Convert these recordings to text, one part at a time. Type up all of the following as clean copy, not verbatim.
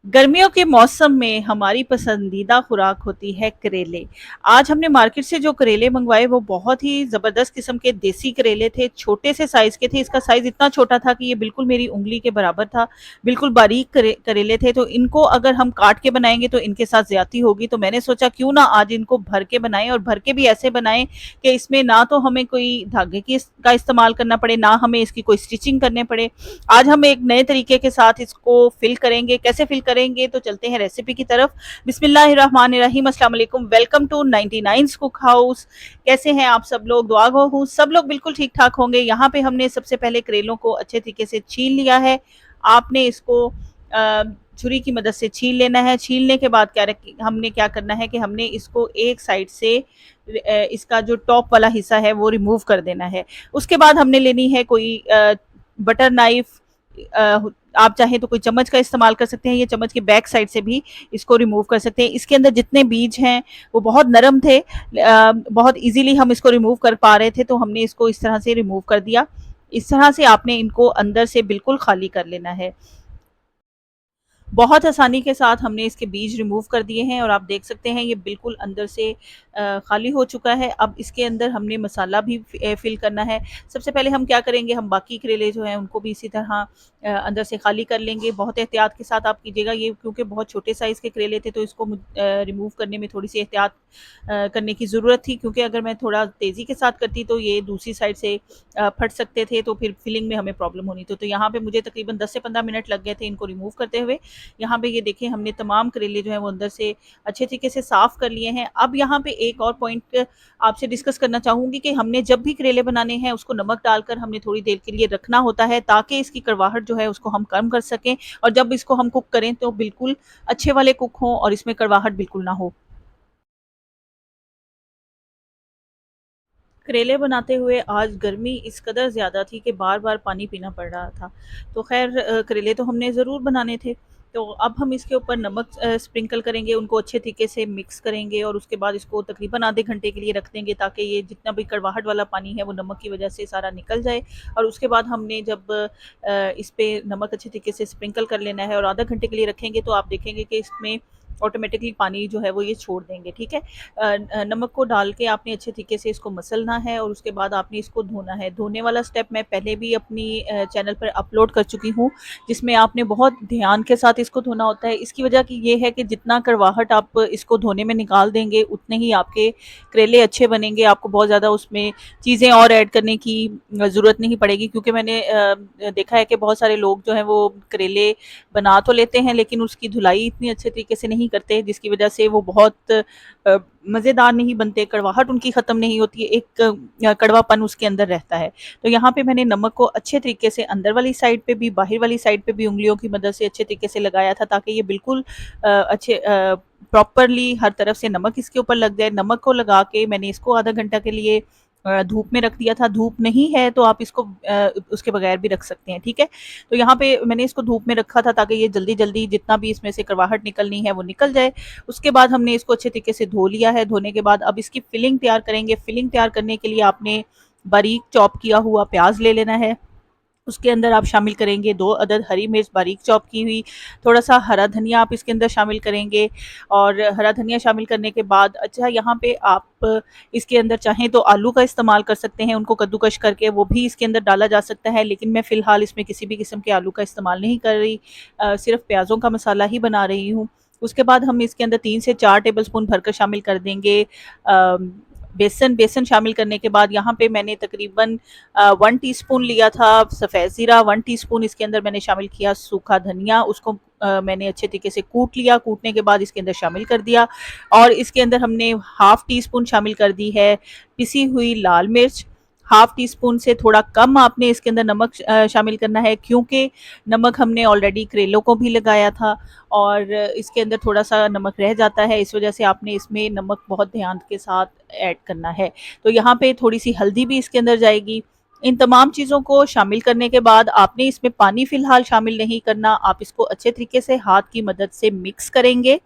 गर्मियों के मौसम में हमारी पसंदीदा खुराक होती है करेले। आज हमने मार्केट से जो करेले मंगवाए वो बहुत ही ज़बरदस्त किस्म के देसी करेले थे, छोटे से साइज़ के थे। इसका साइज़ इतना छोटा था कि ये बिल्कुल मेरी उँगली के बराबर था, बिल्कुल बारीक करेले थे। तो इनको अगर हम काट के बनाएँगे तो इनके साथ ज़्यादती होगी, तो मैंने सोचा क्यों ना आज इनको भर के बनाएँ और भर के भी ऐसे बनाएँ कि इसमें ना तो हमें कोई धागे का इस्तेमाल करना पड़े, ना हमें इसकी कोई स्टिचिंग करने पड़े। आज हम एक नए तरीके के साथ इसको फिल करेंगे। कैसे फिल करेंगे, तो चलते हैं रेसिपी की तरफ। बिस्मिल्लाहिर्रहमानिर्रहीम, अस्सलाम वालेकुम, वेलकम टू 99 कुक हाउस। कैसे हैं आप सब लोग? दुआ गो हूँ सब लोग बिल्कुल ठीक ठाक होंगे। यहाँ पे हमने सबसे पहले करेलों को अच्छे तरीके से छील लिया है। आपने इसको छुरी की मदद से छील लेना है। छीलने के बाद हमने क्या करना है कि हमने इसको एक साइड से इसका जो टॉप वाला हिस्सा है वो रिमूव कर देना है। उसके बाद हमने लेनी है कोई बटर नाइफ। आप चाहें तो कोई चम्मच का इस्तेमाल कर सकते हैं, ये चम्मच के बैक साइड से भी इसको रिमूव कर सकते हैं। इसके अंदर जितने बीज हैं वो बहुत नरम थे, बहुत इजीली हम इसको रिमूव कर पा रहे थे, तो हमने इसको इस तरह से रिमूव कर दिया। इस तरह से आपने इनको अंदर से बिल्कुल खाली कर लेना है। बहुत आसानी के साथ हमने इसके बीज रिमूव कर दिए हैं और आप देख सकते हैं ये बिल्कुल अंदर से खाली हो चुका है। अब इसके अंदर हमने मसाला भी फिल करना है। सबसे पहले हम क्या करेंगे, हम बाकी करेले जो हैं उनको भी इसी तरह अंदर से खाली कर लेंगे। बहुत एहतियात के साथ आप कीजिएगा, ये क्योंकि बहुत छोटे साइज़ के करेले थे तो इसको रिमूव करने में थोड़ी सी एहतियात करने की ज़रूरत थी, क्योंकि अगर मैं थोड़ा तेज़ी के साथ करती तो ये दूसरी साइड से फट सकते थे, तो फिर फिलिंग में हमें प्रॉब्लम होनी थी। तो यहाँ पे मुझे तकरीबन 10 से 15 मिनट लग गए थे इनको रिमूव करते हुए। यहाँ पे ये देखें, हमने तमाम करेले जो हैं वो अंदर से अच्छे तरीके से साफ़ कर लिए हैं। अब यहाँ पे एक और पॉइंट आपसे डिस्कस करना चाहूँगी कि हमने जब भी करेले बनाने हैं उसको नमक डालकर हमने थोड़ी देर के लिए रखना होता है, ताकि इसकी कड़वाहट जो है उसको हम कम कर सकें, और जब इसको हम कुक करें तो बिल्कुल अच्छे वाले कुक हों और इसमें कड़वाहट बिल्कुल ना हो। करेले बनाते हुए आज गर्मी इस कदर ज़्यादा थी कि बार-बार पानी पीना पड़ रहा था। तो ख़ैर करेले तो हमने ज़रूर बनाने थे। तो अब हम इसके ऊपर नमक स्प्रिंकल करेंगे, उनको अच्छे तरीके से मिक्स करेंगे और उसके बाद इसको तकरीबन आधे घंटे के लिए रख देंगे, ताकि ये जितना भी कड़वाहट वाला पानी है वो नमक की वज़ह से सारा निकल जाए। और उसके बाद हमने जब इस पे नमक अच्छे तरीके से स्प्रिंकल कर लेना है और आधा घंटे के लिए रखेंगे, तो आप देखेंगे कि इसमें ऑटोमेटिकली पानी जो है वो ये छोड़ देंगे, ठीक है। नमक को डाल के आपने अच्छे तरीके से इसको मसलना है और उसके बाद आपने इसको धोना है। धोने वाला स्टेप मैं पहले भी अपनी चैनल पर अपलोड कर चुकी हूँ, जिसमें आपने बहुत ध्यान के साथ इसको धोना होता है। इसकी वजह की ये है कि जितना कड़वाहट आप इसको धोने में निकाल देंगे, उतने ही आपके करेले अच्छे बनेंगे। आपको बहुत ज़्यादा उसमें चीज़ें और ऐड करने की ज़रूरत नहीं पड़ेगी, क्योंकि मैंने देखा है कि बहुत सारे लोग जो हैं वो करेले बना तो लेते हैं लेकिन उसकी धुलाई इतनी अच्छे तरीके से नहीं करते, जिसकी वजह से वो बहुत मज़ेदार नहीं बनते, कड़वाहट उनकी ख़त्म नहीं होती है, एक कड़वापन उसके अंदर रहता है। तो यहाँ पे मैंने नमक को अच्छे तरीके से अंदर वाली साइड पे भी, बाहर वाली साइड पे भी उँगलियों की मदद से अच्छे तरीके से लगाया था, ताकि ये बिल्कुल प्रॉपरली हर तरफ से नमक इसके ऊपर लग जाए। नमक को लगा के मैंने इसको आधा घंटा के लिए धूप में रख दिया था। धूप नहीं है तो आप इसको उसके बगैर भी रख सकते हैं, ठीक है। तो यहाँ पे मैंने इसको धूप में रखा था ताकि ये जल्दी-जल्दी जितना भी इसमें से कड़वाहट निकलनी है वो निकल जाए। उसके बाद हमने इसको अच्छे तरीके से धो लिया है। धोने के बाद अब इसकी फिलिंग तैयार करेंगे। फिलिंग तैयार करने के लिए आपने बारीक चॉप किया हुआ प्याज़ ले लेना है। उसके अंदर आप शामिल करेंगे 2 अदद हरी मिर्च बारीक चॉप की हुई, थोड़ा-सा हरा धनिया आप इसके अंदर शामिल करेंगे। और हरा धनिया शामिल करने के बाद अच्छा, यहाँ पे आप इसके अंदर चाहें तो आलू का इस्तेमाल कर सकते हैं, उनको कद्दूकश करके वो भी इसके अंदर डाला जा सकता है, लेकिन मैं फ़िलहाल इसमें किसी भी किस्म के आलू का इस्तेमाल नहीं कर रही, सिर्फ़ प्याज़ों का मसाला ही बना रही हूँ। उसके बाद हम इसके अंदर 3 से 4 टेबलस्पून भरकर शामिल कर देंगे बेसन। बेसन शामिल करने के बाद यहाँ पे मैंने तकरीबन 1 टीस्पून लिया था सफ़ेद ज़ीरा, 1 टीस्पून इसके अंदर मैंने शामिल किया सूखा धनिया, उसको मैंने अच्छे तरीके से कूट लिया। कूटने के बाद इसके अंदर शामिल कर दिया और इसके अंदर हमने हाफ़ टी स्पून शामिल कर दी है पिसी हुई लाल मिर्च। हाफ़ टी स्पून से थोड़ा कम आपने इसके अंदर नमक शामिल करना है, क्योंकि नमक हमने ऑलरेडी करेलों को भी लगाया था और इसके अंदर थोड़ा-सा नमक रह जाता है, इस वजह से आपने इसमें नमक बहुत ध्यान के साथ ऐड करना है। तो यहाँ पे थोड़ी-सी हल्दी भी इसके अंदर जाएगी। इन तमाम चीज़ों को शामिल करने के बाद आपने इसमें पानी फ़िलहाल शामिल नहीं करना, आप इसको अच्छे तरीके से हाथ की मदद से मिक्स करेंगे।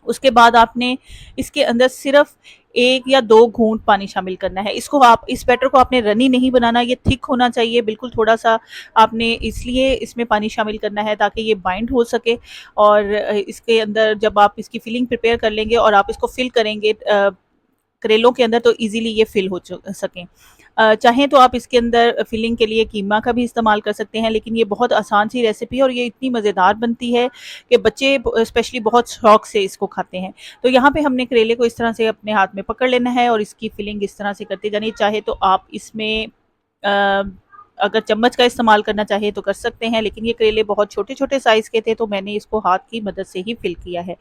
उसके बाद आपने इसके अंदर सिर्फ़ 1 या 2 घूंट पानी शामिल करना है। इसको आप इस बैटर को आपने रनी नहीं बनाना, ये थिक होना चाहिए, बिल्कुल थोड़ा-सा आपने इसलिए इसमें पानी शामिल करना है ताकि ये बाइंड हो सके और इसके अंदर जब आप इसकी फिलिंग प्रिपेयर कर लेंगे और आप इसको फिल करेंगे करेलों के अंदर तो ईज़िली ये फिल हो सकें। चाहें तो आप इसके अंदर फिलिंग के लिए कीमा का भी इस्तेमाल कर सकते हैं, लेकिन ये बहुत आसान सी रेसिपी है और ये इतनी मज़ेदार बनती है कि बच्चे स्पेशली बहुत शौक से इसको खाते हैं। तो यहाँ पे हमने करेले को इस तरह से अपने हाथ में पकड़ लेना है और इसकी फिलिंग इस तरह से करते जानी। चाहे तो आप इसमें अ, अगर चम्मच का इस्तेमाल करना चाहे तो कर सकते हैं, लेकिन ये करेले बहुत छोटे-छोटे साइज़ के थे तो मैंने इसको हाथ की मदद से ही फिल किया है।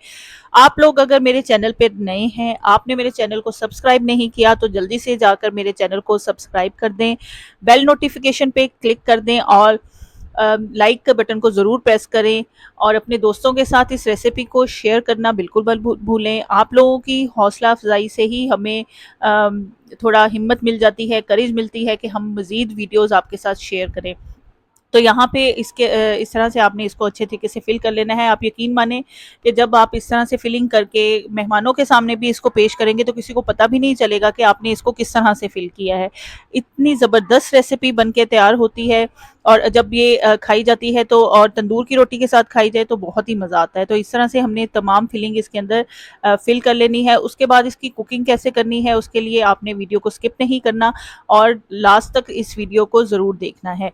आप लोग अगर मेरे चैनल पे नए हैं, आपने मेरे चैनल को सब्सक्राइब नहीं किया तो जल्दी से जाकर मेरे चैनल को सब्सक्राइब कर दें, बेल नोटिफिकेशन पे क्लिक कर दें और लाइक के बटन को ज़रूर प्रेस करें और अपने दोस्तों के साथ इस रेसिपी को शेयर करना बिल्कुल मत भूलें। आप लोगों की हौसला अफजाई से ही हमें थोड़ा हिम्मत मिल जाती है, करेज मिलती है कि हम मज़ीद वीडियोज़ आपके साथ शेयर करें। तो यहाँ पे इस तरह से आपने इसको अच्छे तरीके से फिल कर लेना है। आप यकीन माने कि जब आप इस तरह से फिलिंग करके मेहमानों के सामने भी इसको पेश करेंगे तो किसी को पता भी नहीं चलेगा कि आपने इसको किस तरह से फिल किया है। इतनी ज़बरदस्त रेसिपी बन के तैयार होती है और जब ये खाई जाती है तो और तंदूर की रोटी के साथ खाई जाए तो बहुत ही मज़ा आता है। तो इस तरह से हमने तमाम फिलिंग इसके अंदर फिल कर लेनी है। उसके बाद इसकी कुकिंग कैसे करनी है उसके लिए आपने वीडियो को स्किप नहीं करना और लास्ट तक इस वीडियो को ज़रूर देखना है।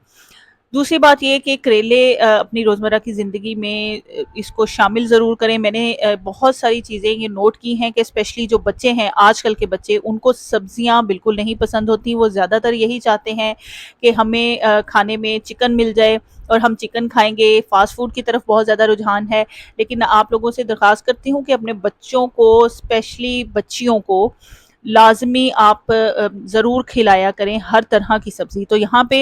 दूसरी बात ये है कि करेले अपनी रोज़मर्रा की ज़िंदगी में इसको शामिल ज़रूर करें। मैंने बहुत सारी चीज़ें ये नोट की हैं कि स्पेशली जो बच्चे हैं, आजकल के बच्चे, उनको सब्ज़ियाँ बिल्कुल नहीं पसंद होती। वो ज़्यादातर यही चाहते हैं कि हमें खाने में चिकन मिल जाए और हम चिकन खाएँगे। फ़ास्ट फ़ूड की तरफ बहुत ज़्यादा रुझान है। लेकिन आप लोगों से दरख़्वास्त करती हूँ कि अपने बच्चों को, स्पेशली बच्चियों को लाज़मी आप ज़रूर खिलाया करें हर तरह की सब्ज़ी। तो यहाँ पे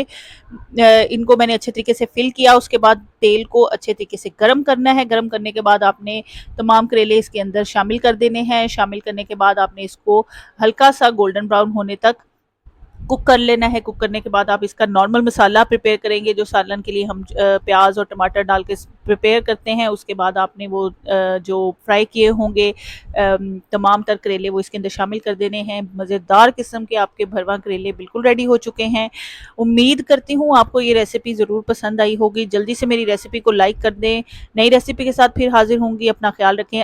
इनको मैंने अच्छे तरीके से फिल किया, उसके बाद तेल को अच्छे तरीके से गरम करना है। गरम करने के बाद आपने तमाम करेले इसके अंदर शामिल कर देने हैं। शामिल करने के बाद आपने इसको हल्का-सा गोल्डन ब्राउन होने तक कुक कर लेना है। कुक करने के बाद आप इसका नॉर्मल मसाला प्रिपेयर करेंगे जो सालन के लिए हम प्याज और टमाटर डाल के प्रिपेयर करते हैं। उसके बाद आपने वो जो फ्राई किए होंगे तमाम तर करेले वो इसके अंदर शामिल कर देने हैं। मज़ेदार किस्म के आपके भरवा करेले बिल्कुल रेडी हो चुके हैं। उम्मीद करती हूँ आपको ये रेसिपी ज़रूर पसंद आई होगी। जल्दी से मेरी रेसिपी को लाइक कर दें। नई रेसिपी के साथ फिर हाजिर होंगी। अपना ख्याल रखें।